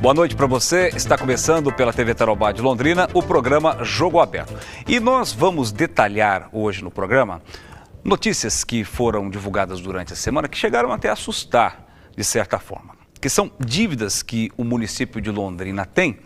Boa noite para você. Está começando pela TV Tarobá de Londrina o programa Jogo Aberto. E nós vamos detalhar hoje no programa notícias que foram divulgadas durante a semana que chegaram até a assustar, de certa forma. Que são dívidas que o município de Londrina tem,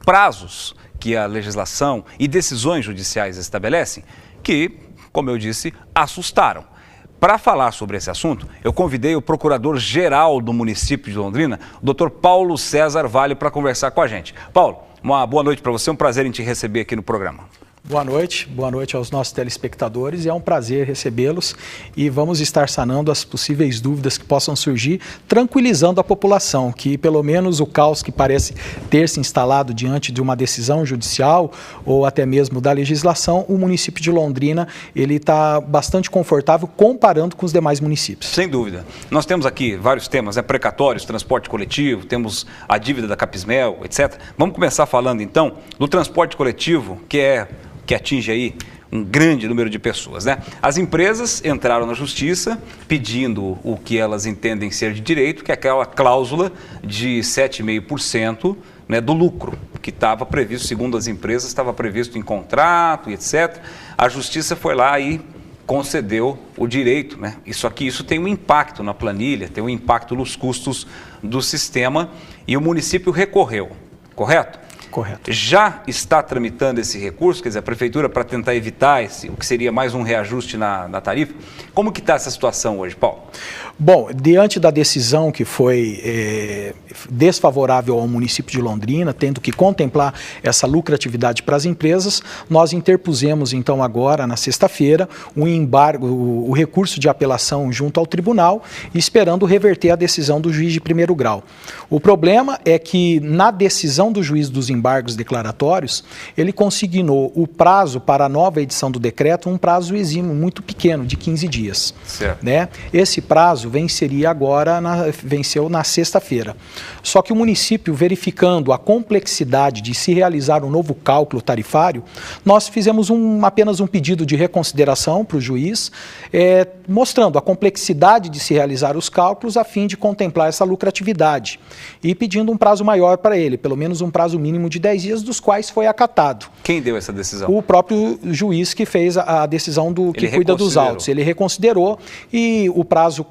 prazos que a legislação e decisões judiciais estabelecem, que, como eu disse, assustaram. Para falar sobre esse assunto, eu convidei o procurador-geral do município de Londrina, o Dr. Paulo César Vale, para conversar com a gente. Paulo, uma boa noite para você, um prazer em te receber aqui no programa. Boa noite aos nossos telespectadores, é um prazer recebê-los e vamos estar sanando as possíveis dúvidas que possam surgir, tranquilizando a população, que pelo menos o caos que parece ter se instalado diante de uma decisão judicial ou até mesmo da legislação, o município de Londrina ele está bastante confortável comparando com os demais municípios. Sem dúvida. Nós temos aqui vários temas, precatórios, transporte coletivo, temos a dívida da Capismel, etc. Vamos começar falando então do transporte coletivo, que atinge aí um grande número de pessoas, né? As empresas entraram na justiça pedindo o que elas entendem ser de direito, que é aquela cláusula de 7,5%, né, do lucro, que estava previsto, segundo as empresas, estava previsto em contrato e etc. A justiça foi lá e concedeu o direito, né? Isso tem um impacto na planilha, tem um impacto nos custos do sistema e o município recorreu, correto? Correto. Já está tramitando esse recurso, quer dizer, a prefeitura para tentar evitar o que seria mais um reajuste na tarifa. Como que está essa situação hoje, Paulo? Bom, diante da decisão que foi desfavorável ao município de Londrina, tendo que contemplar essa lucratividade para as empresas, nós interpusemos então agora, na sexta-feira, o recurso de apelação junto ao tribunal, esperando reverter a decisão do juiz de primeiro grau. O problema é que na decisão do juiz dos embargos declaratórios, ele consignou o prazo para a nova edição do decreto, um prazo exímio, muito pequeno, de 15 dias. Certo. Né? Esse prazo venceu na sexta-feira. Só que o município, verificando a complexidade de se realizar um novo cálculo tarifário, nós fizemos apenas um pedido de reconsideração para o juiz, mostrando a complexidade de se realizar os cálculos a fim de contemplar essa lucratividade e pedindo um prazo maior para ele, pelo menos um prazo mínimo de 10 dias, dos quais foi acatado. Quem deu essa decisão? O próprio juiz que fez a decisão que cuida dos autos. Ele reconsiderou e o prazo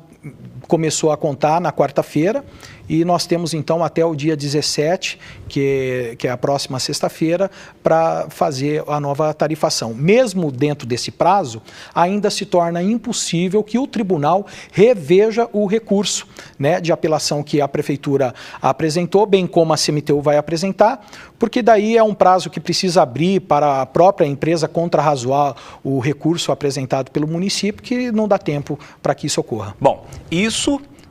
começou a contar na quarta-feira e nós temos então até o dia 17, que é a próxima sexta-feira, para fazer a nova tarifação. Mesmo dentro desse prazo, ainda se torna impossível que o tribunal reveja o recurso, né, de apelação que a prefeitura apresentou, bem como a CMTU vai apresentar, porque daí é um prazo que precisa abrir para a própria empresa contrarrazoar o recurso apresentado pelo município, que não dá tempo para que isso ocorra. Bom,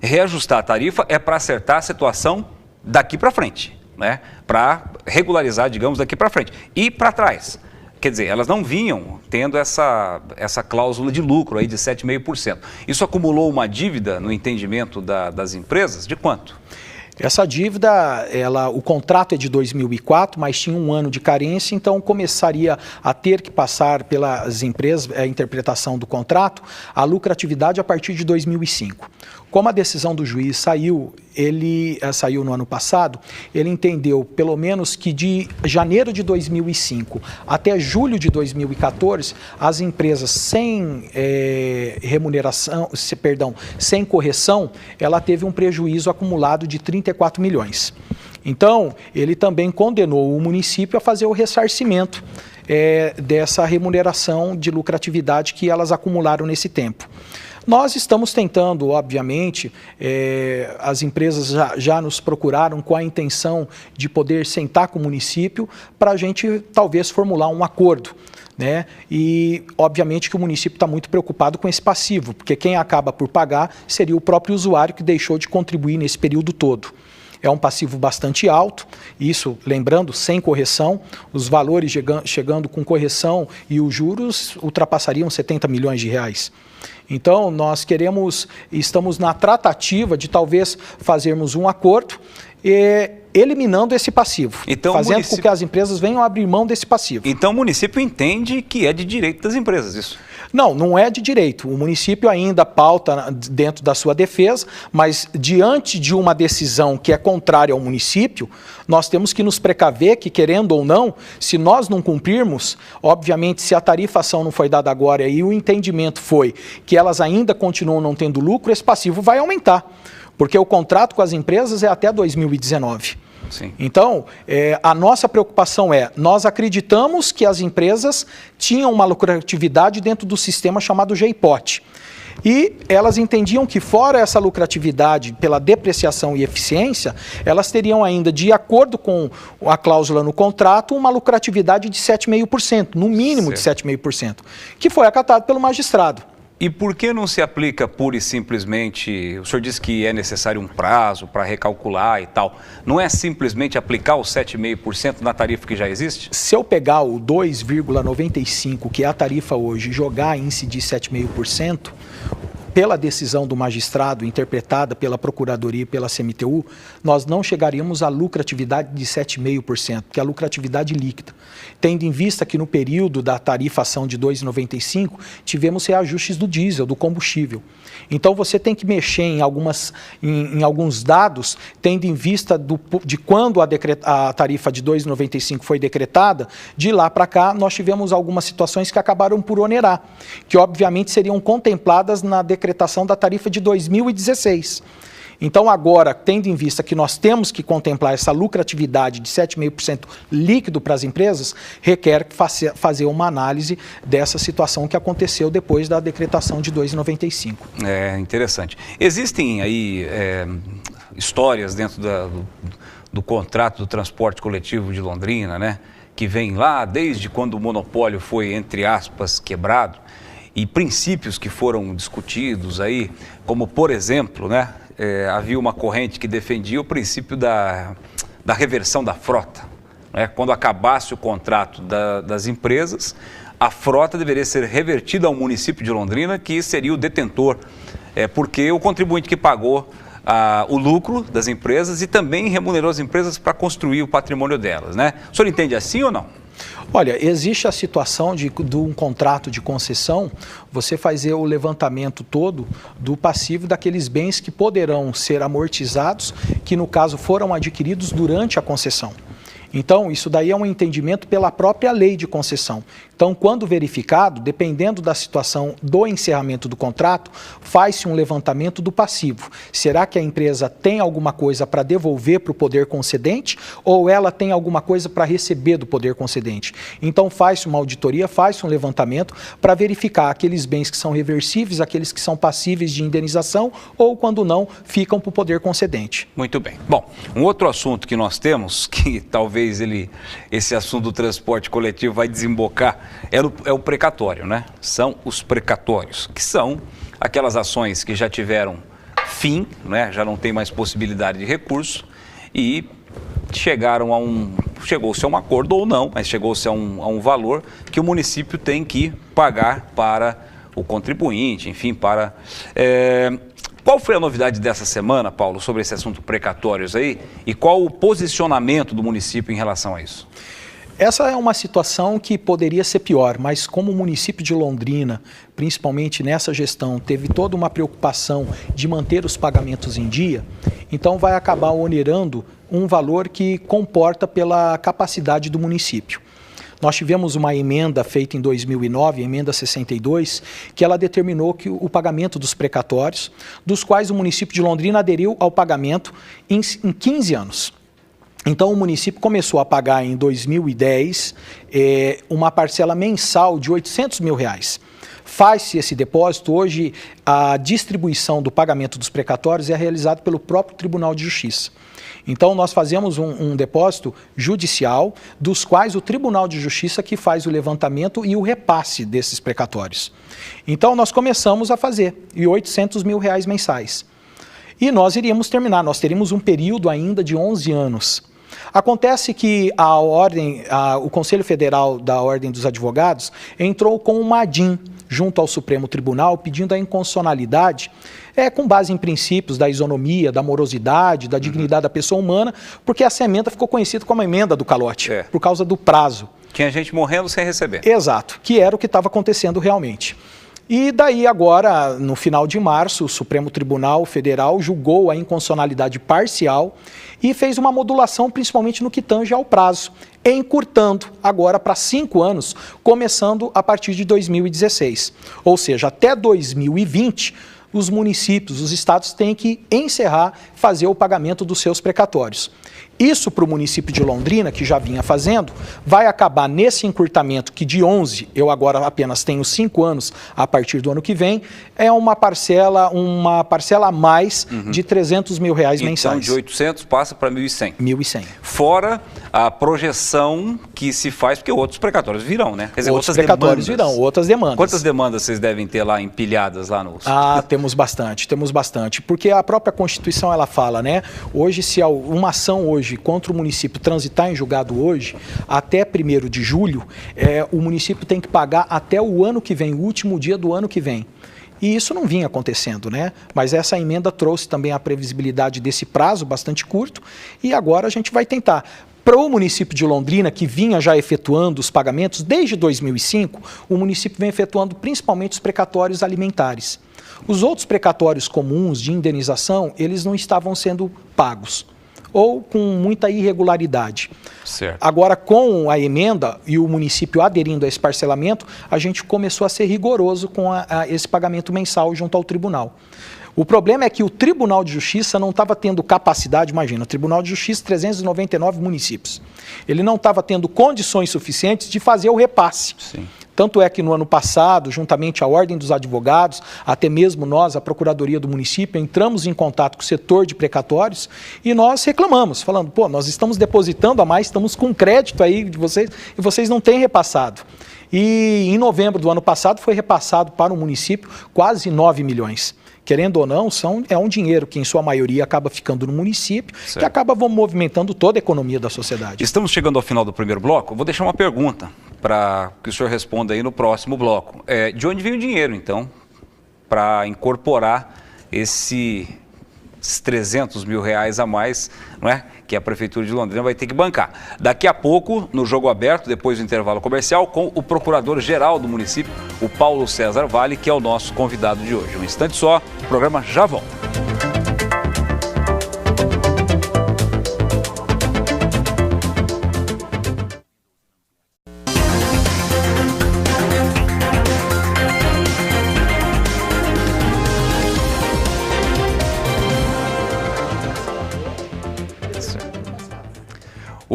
reajustar a tarifa é para acertar a situação daqui para frente, né? Para regularizar, digamos, daqui para frente. E para trás, quer dizer, elas não vinham tendo essa cláusula de lucro aí de 7,5%. Isso acumulou uma dívida no entendimento das empresas de quanto? Essa dívida, o contrato é de 2004, mas tinha um ano de carência, então começaria a ter que passar pelas empresas, a interpretação do contrato, a lucratividade a partir de 2005. Como a decisão do juiz saiu no ano passado, ele entendeu pelo menos que de janeiro de 2005 até julho de 2014, as empresas sem sem correção, ela teve um prejuízo acumulado de 34 milhões. Então, ele também condenou o município a fazer o ressarcimento dessa remuneração de lucratividade que elas acumularam nesse tempo. Nós estamos tentando, obviamente, as empresas já nos procuraram com a intenção de poder sentar com o município para a gente talvez formular um acordo, né? E, obviamente, que o município está muito preocupado com esse passivo, porque quem acaba por pagar seria o próprio usuário que deixou de contribuir nesse período todo. É um passivo bastante alto, isso, lembrando, sem correção, os valores chegando com correção e os juros ultrapassariam 70 milhões de reais. Então, estamos na tratativa de talvez fazermos um acordo eliminando esse passivo, então, fazendo com que as empresas venham abrir mão desse passivo. Então o município entende que é de direito das empresas isso? Não, não é de direito. O município ainda pauta dentro da sua defesa, mas diante de uma decisão que é contrária ao município, nós temos que nos precaver que, querendo ou não, se nós não cumprirmos, obviamente, se a tarifação não foi dada agora e o entendimento foi que elas ainda continuam não tendo lucro, esse passivo vai aumentar, porque o contrato com as empresas é até 2019. Sim. Então, a nossa preocupação nós acreditamos que as empresas tinham uma lucratividade dentro do sistema chamado GEIPOT. E elas entendiam que, fora essa lucratividade pela depreciação e eficiência, elas teriam ainda, de acordo com a cláusula no contrato, uma lucratividade de 7,5%, no mínimo certo. De 7,5%, que foi acatado pelo magistrado. E por que não se aplica pura e simplesmente, o senhor disse que é necessário um prazo para recalcular e tal, não é simplesmente aplicar os 7,5% na tarifa que já existe? Se eu pegar o 2,95%, que é a tarifa hoje, e jogar e incidir 7,5%, pela decisão do magistrado, interpretada pela Procuradoria e pela CMTU, nós não chegaríamos à lucratividade de 7,5%, que é a lucratividade líquida. Tendo em vista que no período da tarifação de 2,95, tivemos reajustes do diesel, do combustível. Então você tem que mexer em alguns dados, tendo em vista de quando a tarifa de 2,95 foi decretada, de lá para cá nós tivemos algumas situações que acabaram por onerar, que obviamente seriam contempladas na decretação da tarifa de 2016. Então agora, tendo em vista que nós temos que contemplar essa lucratividade de 7,5% líquido para as empresas, requer fazer uma análise dessa situação que aconteceu depois da decretação de 2,95. É interessante. Existem aí histórias dentro do contrato do transporte coletivo de Londrina, né, que vem lá desde quando o monopólio foi, entre aspas, quebrado, e princípios que foram discutidos aí, como por exemplo, né, havia uma corrente que defendia o princípio da reversão da frota. Né? Quando acabasse o contrato das empresas, a frota deveria ser revertida ao município de Londrina, que seria o detentor, porque o contribuinte que pagou o lucro das empresas e também remunerou as empresas para construir o patrimônio delas. Né? O senhor entende assim ou não? Olha, existe a situação de um contrato de concessão, você fazer o levantamento todo do passivo daqueles bens que poderão ser amortizados, que no caso foram adquiridos durante a concessão. Então, isso daí é um entendimento pela própria lei de concessão. Então, quando verificado, dependendo da situação do encerramento do contrato, faz-se um levantamento do passivo. Será que a empresa tem alguma coisa para devolver para o poder concedente ou ela tem alguma coisa para receber do poder concedente? Então, faz-se uma auditoria, faz-se um levantamento para verificar aqueles bens que são reversíveis, aqueles que são passíveis de indenização ou, quando não, ficam para o poder concedente. Muito bem. Bom, um outro assunto que nós temos, que talvez esse assunto do transporte coletivo vai desembocar, é o precatório, né? São os precatórios, que são aquelas ações que já tiveram fim, né? Já não tem mais possibilidade de recurso e chegou-se a um acordo ou não, mas chegou-se a um valor que o município tem que pagar para o contribuinte, enfim, para... Qual foi a novidade dessa semana, Paulo, sobre esse assunto precatórios aí? E qual o posicionamento do município em relação a isso? Essa é uma situação que poderia ser pior, mas como o município de Londrina, principalmente nessa gestão, teve toda uma preocupação de manter os pagamentos em dia, então vai acabar onerando um valor que comporta pela capacidade do município. Nós tivemos uma emenda feita em 2009, a emenda 62, que ela determinou que o pagamento dos precatórios, dos quais o município de Londrina aderiu ao pagamento em 15 anos. Então, o município começou a pagar em 2010 uma parcela mensal de R$800 mil. Faz-se esse depósito, hoje a distribuição do pagamento dos precatórios é realizada pelo próprio Tribunal de Justiça. Então, nós fazemos um depósito judicial, dos quais o Tribunal de Justiça que faz o levantamento e o repasse desses precatórios. Então, nós começamos a fazer, e R$800 mil mensais. E nós iríamos terminar, nós teríamos um período ainda de 11 anos. Acontece que o Conselho Federal da Ordem dos Advogados entrou com uma ADIM, junto ao Supremo Tribunal pedindo a inconstitucionalidade com base em princípios da isonomia, da morosidade, da dignidade da pessoa humana, porque essa emenda ficou conhecida como a emenda do calote, por causa do prazo. Tinha gente morrendo sem receber. Exato, que era o que estava acontecendo realmente. E daí agora, no final de março, o Supremo Tribunal Federal julgou a inconstitucionalidade parcial e fez uma modulação principalmente no que tange ao prazo, encurtando agora para 5 anos, começando a partir de 2016. Ou seja, até 2020, os municípios, os estados têm que encerrar, fazer o pagamento dos seus precatórios. Isso para o município de Londrina, que já vinha fazendo, vai acabar nesse encurtamento que de 11, eu agora apenas tenho 5 anos a partir do ano que vem, é uma parcela a mais de R$300 mil mensais. Então de 800 passa para 1.100. 1.100. Fora a projeção que se faz, porque outros precatórios virão, né? Quer dizer, outros precatórios virão, outras demandas. Quantas demandas vocês devem ter lá empilhadas lá no... Temos bastante, porque a própria Constituição ela fala, né? Hoje, se uma ação hoje contra o município transitar em julgado hoje, até 1º de julho, o município tem que pagar até o ano que vem, o último dia do ano que vem. E isso não vinha acontecendo, né? Mas essa emenda trouxe também a previsibilidade desse prazo bastante curto e agora a gente vai tentar. Para o município de Londrina, que vinha já efetuando os pagamentos desde 2005, o município vem efetuando principalmente os precatórios alimentares. Os outros precatórios comuns de indenização, eles não estavam sendo pagos, ou com muita irregularidade. Certo. Agora, com a emenda e o município aderindo a esse parcelamento, a gente começou a ser rigoroso com esse pagamento mensal junto ao tribunal. O problema é que o Tribunal de Justiça não estava tendo capacidade, imagina, o Tribunal de Justiça, 399 municípios. Ele não estava tendo condições suficientes de fazer o repasse. Sim. Tanto é que no ano passado, juntamente à Ordem dos Advogados, até mesmo nós, a Procuradoria do Município, entramos em contato com o setor de precatórios e nós reclamamos, falando, pô, nós estamos depositando a mais, estamos com crédito aí de vocês e vocês não têm repassado. E em novembro do ano passado foi repassado para o município quase 9 milhões. Querendo ou não, é um dinheiro que, em sua maioria, acaba ficando no município, certo, que acaba movimentando toda a economia da sociedade. Estamos chegando ao final do primeiro bloco. Vou deixar uma pergunta para que o senhor responda aí no próximo bloco. De onde vem o dinheiro, então, para incorporar esses R$300 mil a mais, não é? Que a Prefeitura de Londrina vai ter que bancar. Daqui a pouco, no Jogo Aberto, depois do intervalo comercial, com o Procurador-Geral do município, o Paulo César Vale, que é o nosso convidado de hoje. Um instante só, o programa já volta.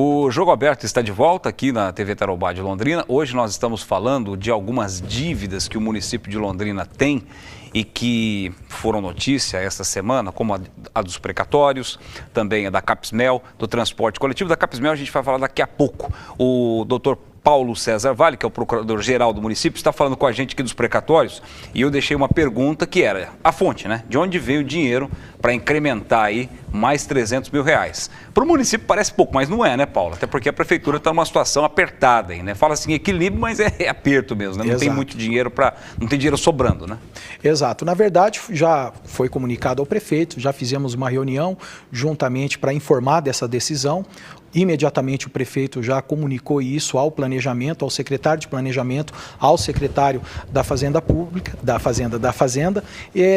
O Jogo Aberto está de volta aqui na TV Tarobá de Londrina. Hoje nós estamos falando de algumas dívidas que o município de Londrina tem e que foram notícia esta semana, como a dos precatórios, também a da Capismel, do transporte coletivo. Da Capismel a gente vai falar daqui a pouco. O doutor Paulo César Vale, que é o procurador-geral do município, está falando com a gente aqui dos precatórios e eu deixei uma pergunta que era a fonte, né? De onde veio o dinheiro para incrementar aí mais R$300 mil? Para o município parece pouco, mas não é, né, Paulo? Até porque a prefeitura está numa situação apertada aí, né? Fala assim, equilíbrio, mas é aperto mesmo, né? Não Exato. Tem muito dinheiro não tem dinheiro sobrando, né? Exato. Na verdade, já foi comunicado ao prefeito, já fizemos uma reunião juntamente para informar dessa decisão. Imediatamente o prefeito já comunicou isso ao planejamento, ao secretário de planejamento, ao secretário da Fazenda Pública, da Fazenda,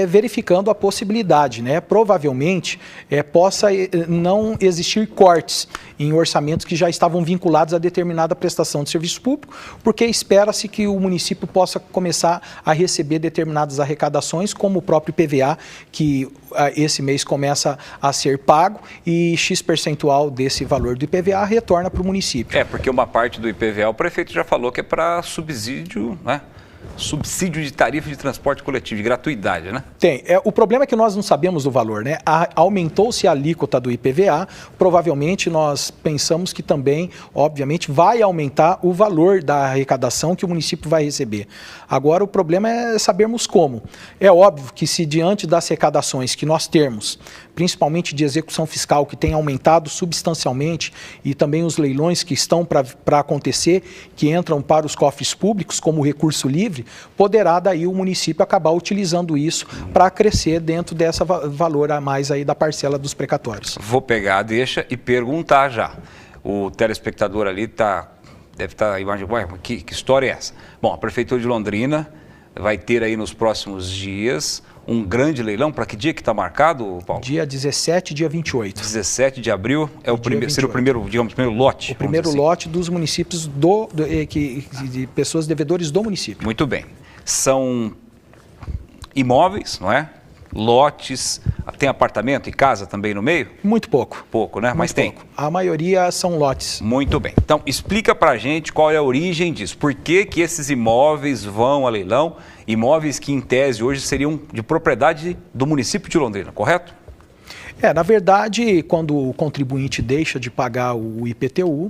verificando a possibilidade, né? Provavelmente possa não existir cortes em orçamentos que já estavam vinculados a determinada prestação de serviço público, porque espera-se que o município possa começar a receber determinadas arrecadações, como o próprio IPVA, que esse mês começa a ser pago e X% desse valor do IPVA retorna para o município. Porque uma parte do IPVA o prefeito já falou que é para subsídio, né? Subsídio de tarifa de transporte coletivo, de gratuidade, né? Tem. O problema é que nós não sabemos do valor, né? Aumentou-se a alíquota do IPVA, provavelmente nós pensamos que também, obviamente, vai aumentar o valor da arrecadação que o município vai receber. Agora, o problema é sabermos como. É óbvio que se diante das arrecadações que nós temos, principalmente de execução fiscal, que tem aumentado substancialmente, e também os leilões que estão para acontecer, que entram para os cofres públicos como recurso livre, livre, poderá daí o município acabar utilizando isso para crescer dentro dessa valor a mais aí da parcela dos precatórios. Vou pegar a deixa e perguntar já. O telespectador ali deve estar imaginando, que história é essa? Bom, a Prefeitura de Londrina vai ter aí nos próximos dias um grande leilão. Para que dia que está marcado, Paulo? Dia 17 e dia 28. 17 de abril será o primeiro, digamos, primeiro lote? O primeiro assim. lote dos municípios, de pessoas devedores do município. Muito bem. São imóveis, não é? Lotes, tem apartamento e casa também no meio? Muito pouco. Pouco, né? Mas tem. A maioria são lotes. Muito bem. Então, explica pra gente qual é a origem disso. Por que que esses imóveis vão a leilão? Imóveis que, em tese, hoje seriam de propriedade do município de Londrina, correto? Na verdade, quando o contribuinte deixa de pagar o IPTU,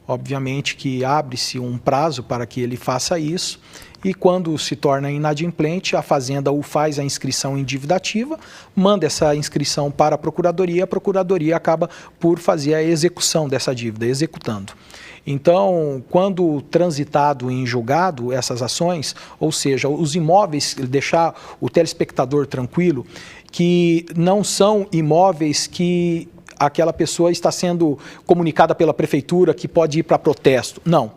obviamente que abre-se um prazo para que ele faça isso. E quando se torna inadimplente, a Fazenda faz a inscrição em dívida ativa, manda essa inscrição para a Procuradoria acaba por fazer a execução dessa dívida, executando. Então, quando transitado em julgado essas ações, ou seja, os imóveis, deixar o telespectador tranquilo, que não são imóveis que aquela pessoa está sendo comunicada pela Prefeitura que pode ir para protesto. Não.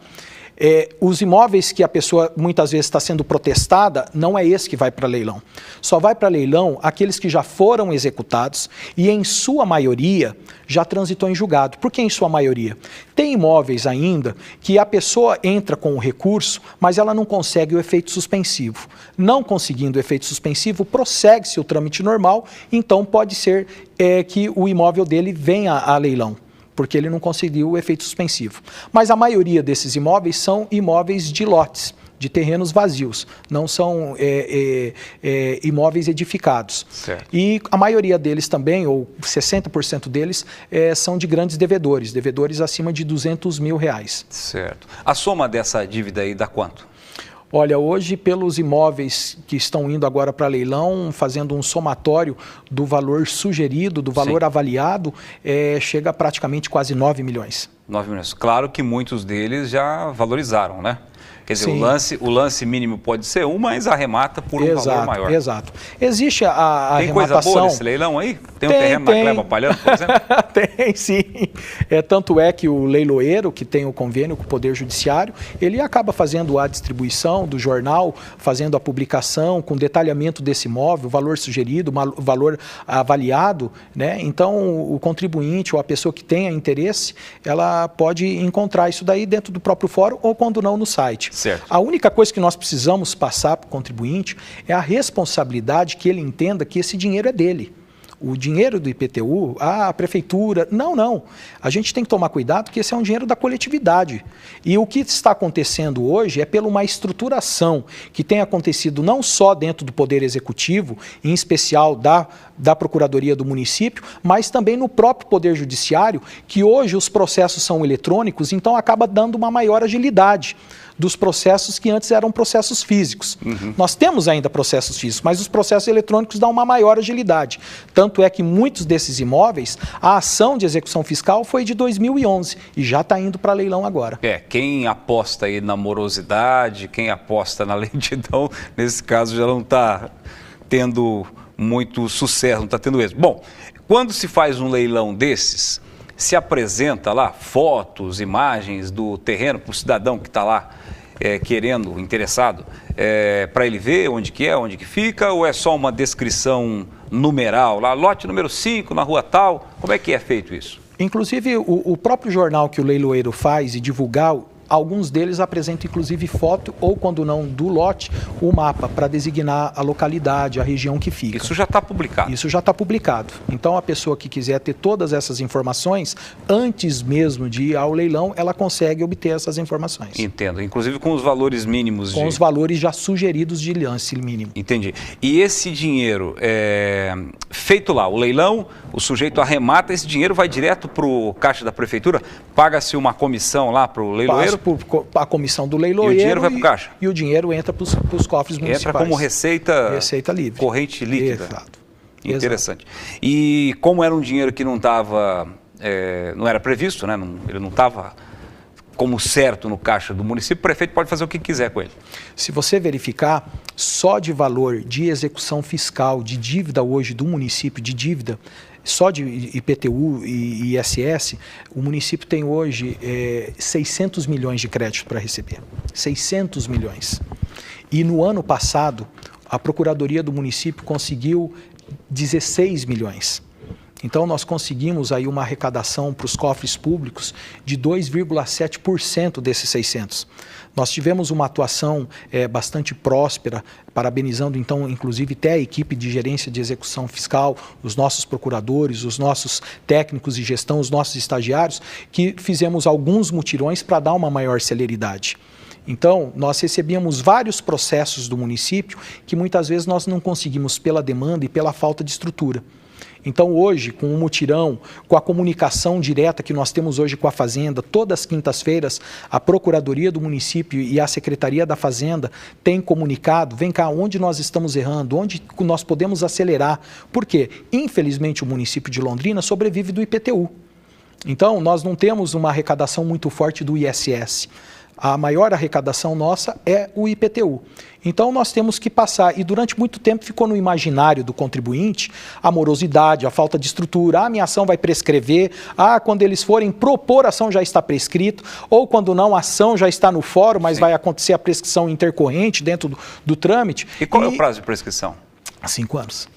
Os imóveis que a pessoa muitas vezes está sendo protestada, não é esse que vai para leilão. Só vai para leilão aqueles que já foram executados e, em sua maioria, já transitou em julgado. Por que em sua maioria? Tem imóveis ainda que a pessoa entra com o recurso, mas ela não consegue o efeito suspensivo. Não conseguindo o efeito suspensivo, prossegue-se o trâmite normal, então pode ser que o imóvel dele venha a leilão, porque ele não conseguiu o efeito suspensivo. Mas a maioria desses imóveis são imóveis de lotes, de terrenos vazios, não são imóveis edificados. Certo. E a maioria deles também, ou 60% deles, são de grandes devedores acima de R$200 mil. Certo. A soma dessa dívida aí dá quanto? Olha, hoje, pelos imóveis que estão indo agora para leilão, fazendo um somatório do valor sugerido, do valor avaliado, chega a praticamente quase 9 milhões. 9 milhões. Claro que muitos deles já valorizaram, né? Quer dizer, o lance mínimo pode ser mas arremata por um valor maior. Exato. Existe a arrematação... Tem coisa boa nesse leilão aí? Tem um terreno na Cleba Palhano, por exemplo? Tem, sim. Tanto é que o leiloeiro, que tem o convênio com o Poder Judiciário, ele acaba fazendo a distribuição do jornal, fazendo a publicação com detalhamento desse imóvel, valor sugerido, valor avaliado, né? Então, o contribuinte ou a pessoa que tenha interesse, ela pode encontrar isso daí dentro do próprio fórum ou, quando não, no site. Certo. A única coisa que nós precisamos passar para o contribuinte é a responsabilidade que ele entenda que esse dinheiro é dele. O dinheiro do IPTU, a prefeitura, não. A gente tem que tomar cuidado porque esse é um dinheiro da coletividade. E o que está acontecendo hoje é pela uma estruturação que tem acontecido não só dentro do Poder Executivo, em especial da Procuradoria do município, mas também no próprio Poder Judiciário, que hoje os processos são eletrônicos, então acaba dando uma maior agilidade dos processos que antes eram processos físicos. Nós temos ainda processos físicos, mas os processos eletrônicos dão uma maior agilidade. Tanto é que muitos desses imóveis, a ação de execução fiscal foi de 2011 e já está indo para leilão agora. Quem aposta aí na morosidade, quem aposta na lentidão, nesse caso já não está tendo muito sucesso, não está tendo êxito. Bom, quando se faz um leilão desses, se apresenta lá fotos, imagens do terreno para o cidadão que está lá interessado, para ele ver onde que fica, ou é só uma descrição numeral, lá, lote número 5, na rua tal, como é que é feito isso? Inclusive, o próprio jornal que o leiloeiro faz e divulgar, alguns deles apresentam inclusive foto ou, quando não, do lote, o mapa para designar a localidade, a região que fica. Isso já está publicado? Isso já está publicado. Então, a pessoa que quiser ter todas essas informações, antes mesmo de ir ao leilão, ela consegue obter essas informações. Entendo. Inclusive com os valores mínimos. Com os valores já sugeridos de lance mínimo. Entendi. E esse dinheiro, feito lá, o leilão, o sujeito arremata, esse dinheiro vai direto para o caixa da prefeitura? Paga-se uma comissão lá para o leiloeiro? A comissão do leiloeiro. E o dinheiro vai para o caixa? E o dinheiro entra para os cofres municipais. Entra como receita livre. Corrente líquida. Exato. Interessante. E como era um dinheiro que não estava, não era previsto, né? Ele não estava como certo no caixa do município, o prefeito pode fazer o que quiser com ele. Se você verificar, só de valor de execução fiscal, de dívida hoje do município, de dívida, só de IPTU e ISS, o município tem hoje 600 milhões de crédito para receber. 600 milhões. E no ano passado, a Procuradoria do município conseguiu 16 milhões. Então, nós conseguimos aí uma arrecadação para os cofres públicos de 2,7% desses 600. Nós tivemos uma atuação bastante próspera, parabenizando, então, inclusive, até a equipe de gerência de execução fiscal, os nossos procuradores, os nossos técnicos de gestão, os nossos estagiários, que fizemos alguns mutirões para dar uma maior celeridade. Então, nós recebíamos vários processos do município que muitas vezes nós não conseguimos pela demanda e pela falta de estrutura. Então, hoje, com o mutirão, com a comunicação direta que nós temos hoje com a Fazenda, todas as quintas-feiras, a Procuradoria do município e a Secretaria da Fazenda têm comunicado, vem cá, onde nós estamos errando, onde nós podemos acelerar. Por quê? Infelizmente, o município de Londrina sobrevive do IPTU. Então, nós não temos uma arrecadação muito forte do ISS. A maior arrecadação nossa é o IPTU. Então, nós temos que passar, e durante muito tempo ficou no imaginário do contribuinte a morosidade, a falta de estrutura, a minha ação vai prescrever, quando eles forem propor a ação já está prescrito, ou quando não, a ação já está no fórum, mas vai acontecer a prescrição intercorrente dentro do trâmite. E qual é o prazo de prescrição? 5 anos.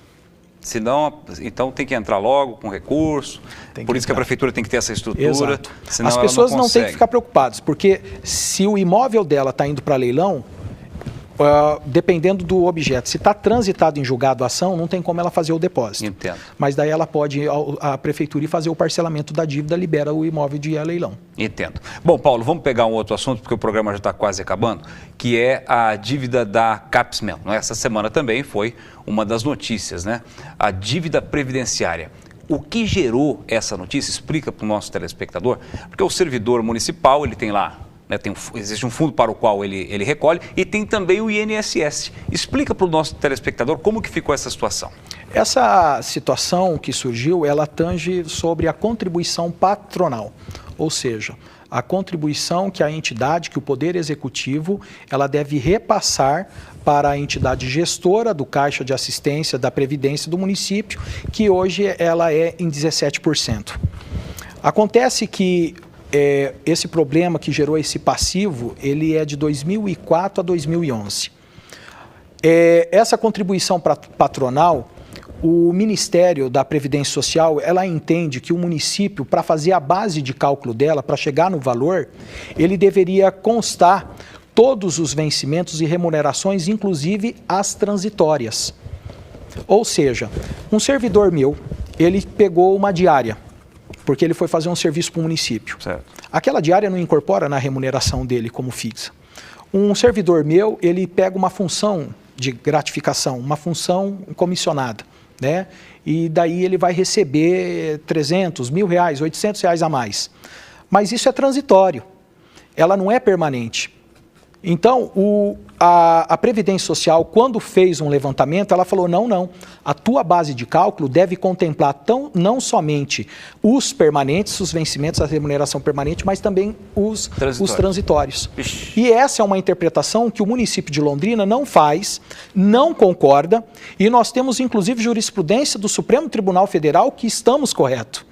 Senão, então tem que entrar logo com recurso, por isso que a prefeitura tem que ter essa estrutura. Exato. Senão as pessoas não têm que ficar preocupadas, porque se o imóvel dela está indo para leilão, dependendo do objeto, se está transitado em julgado a ação, não tem como ela fazer o depósito. Entendo. Mas daí ela pode ir à prefeitura e fazer o parcelamento da dívida, libera o imóvel de ir a leilão. Entendo. Bom, Paulo, vamos pegar um outro assunto, porque o programa já está quase acabando, que é a dívida da Capsmel. Essa semana também foi uma das notícias, né? A dívida previdenciária. O que gerou essa notícia? Explica para o nosso telespectador, porque o servidor municipal, ele tem lá, né, existe um fundo para o qual ele recolhe e tem também o INSS. Explica para o nosso telespectador como que ficou essa situação. Essa situação que surgiu, ela tange sobre a contribuição patronal, ou seja, a contribuição que a entidade, que o Poder Executivo, ela deve repassar para a entidade gestora do Caixa de Assistência da Previdência do município, que hoje ela é em 17%. Acontece que esse problema que gerou esse passivo, ele é de 2004 a 2011. Essa contribuição patronal, o Ministério da Previdência Social, ela entende que o município, para fazer a base de cálculo dela, para chegar no valor, ele deveria constar todos os vencimentos e remunerações, inclusive as transitórias. Ou seja, um servidor meu, ele pegou uma diária, porque ele foi fazer um serviço para o município. Certo. Aquela diária não incorpora na remuneração dele como fixa. Um servidor meu, ele pega uma função de gratificação, uma função comissionada, né? E daí ele vai receber 300, R$1.000, R$800 a mais. Mas isso é transitório, ela não é permanente. Então, a Previdência Social, quando fez um levantamento, ela falou, não, a tua base de cálculo deve contemplar não somente os permanentes, os vencimentos, a remuneração permanente, mas também os transitórios. E essa é uma interpretação que o município de Londrina não faz, não concorda, e nós temos, inclusive, jurisprudência do Supremo Tribunal Federal que estamos corretos.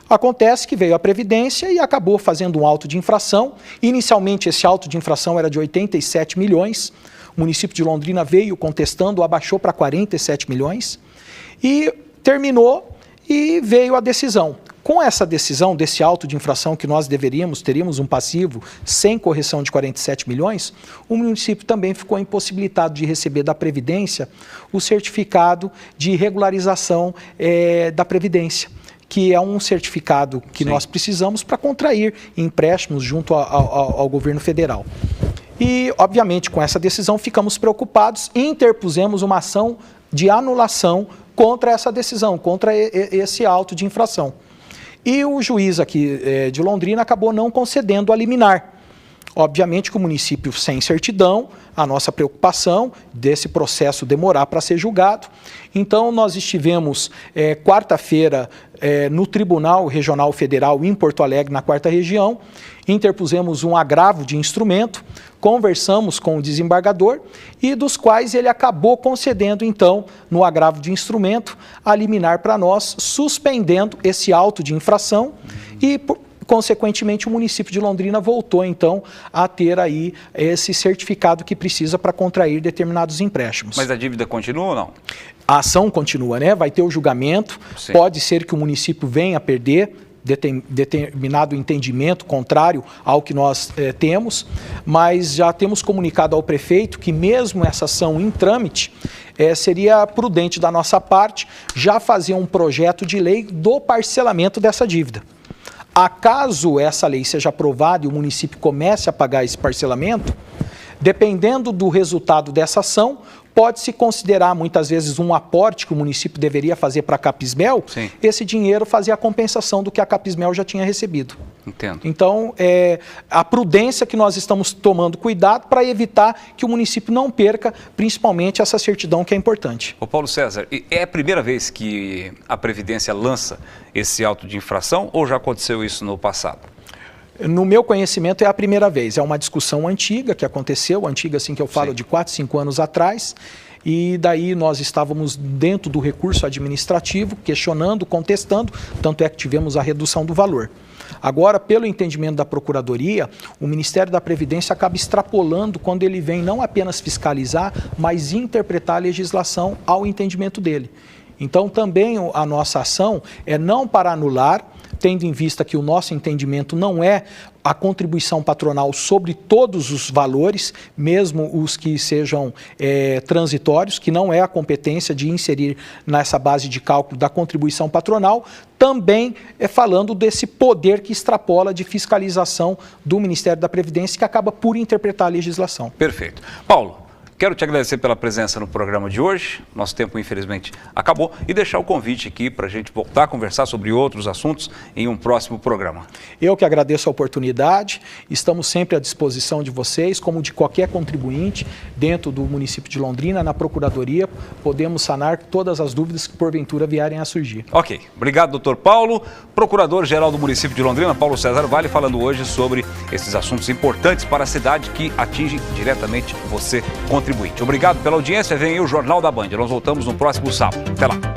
Acontece que veio a Previdência e acabou fazendo um auto de infração. Inicialmente, esse auto de infração era de 87 milhões. O município de Londrina veio contestando, abaixou para 47 milhões. E terminou e veio a decisão. Com essa decisão desse auto de infração que nós teríamos um passivo sem correção de 47 milhões, o município também ficou impossibilitado de receber da Previdência o certificado de regularização da Previdência, que é um certificado que nós precisamos para contrair empréstimos junto ao governo federal. E, obviamente, com essa decisão ficamos preocupados e interpusemos uma ação de anulação contra essa decisão, contra esse auto de infração. E o juiz aqui de Londrina acabou não concedendo a liminar. Obviamente que o município sem certidão, a nossa preocupação desse processo demorar para ser julgado. Então, nós estivemos quarta-feira no Tribunal Regional Federal em Porto Alegre, na 4ª Região, interpusemos um agravo de instrumento, conversamos com o desembargador e dos quais ele acabou concedendo, então, no agravo de instrumento, a liminar para nós, suspendendo esse auto de infração e, consequentemente, o município de Londrina voltou, então, a ter aí esse certificado que precisa para contrair determinados empréstimos. Mas a dívida continua ou não? A ação continua, né? Vai ter o julgamento, sim. Pode ser que o município venha a perder determinado entendimento contrário ao que nós temos, mas já temos comunicado ao prefeito que mesmo essa ação em trâmite, seria prudente da nossa parte já fazer um projeto de lei do parcelamento dessa dívida. Acaso essa lei seja aprovada e o município comece a pagar esse parcelamento, dependendo do resultado dessa ação, pode-se considerar muitas vezes um aporte que o município deveria fazer para a Capismel, sim. Esse dinheiro fazer a compensação do que a Capismel já tinha recebido. Entendo. Então, a prudência que nós estamos tomando cuidado para evitar que o município não perca, principalmente essa certidão que é importante. Ô Paulo César, é a primeira vez que a Previdência lança esse auto de infração ou já aconteceu isso no passado? No meu conhecimento é a primeira vez, é uma discussão antiga que aconteceu, antiga assim que eu falo, sim. De 4, 5 anos atrás, e daí nós estávamos dentro do recurso administrativo, questionando, contestando, tanto é que tivemos a redução do valor. Agora, pelo entendimento da Procuradoria, o Ministério da Previdência acaba extrapolando quando ele vem não apenas fiscalizar, mas interpretar a legislação ao entendimento dele. Então, também a nossa ação é não para anular, tendo em vista que o nosso entendimento não é a contribuição patronal sobre todos os valores, mesmo os que sejam transitórios, que não é a competência de inserir nessa base de cálculo da contribuição patronal, também falando desse poder que extrapola de fiscalização do Ministério da Previdência, que acaba por interpretar a legislação. Perfeito. Paulo, quero te agradecer pela presença no programa de hoje. Nosso tempo, infelizmente, acabou. E deixar o convite aqui para a gente voltar a conversar sobre outros assuntos em um próximo programa. Eu que agradeço a oportunidade. Estamos sempre à disposição de vocês, como de qualquer contribuinte dentro do município de Londrina, na Procuradoria. Podemos sanar todas as dúvidas que porventura vierem a surgir. Ok. Obrigado, doutor Paulo. Procurador-Geral do município de Londrina, Paulo César Vale, falando hoje sobre esses assuntos importantes para a cidade que atingem diretamente você, contribuinte. Obrigado pela audiência. Vem aí o Jornal da Band. Nós voltamos no próximo sábado. Até lá.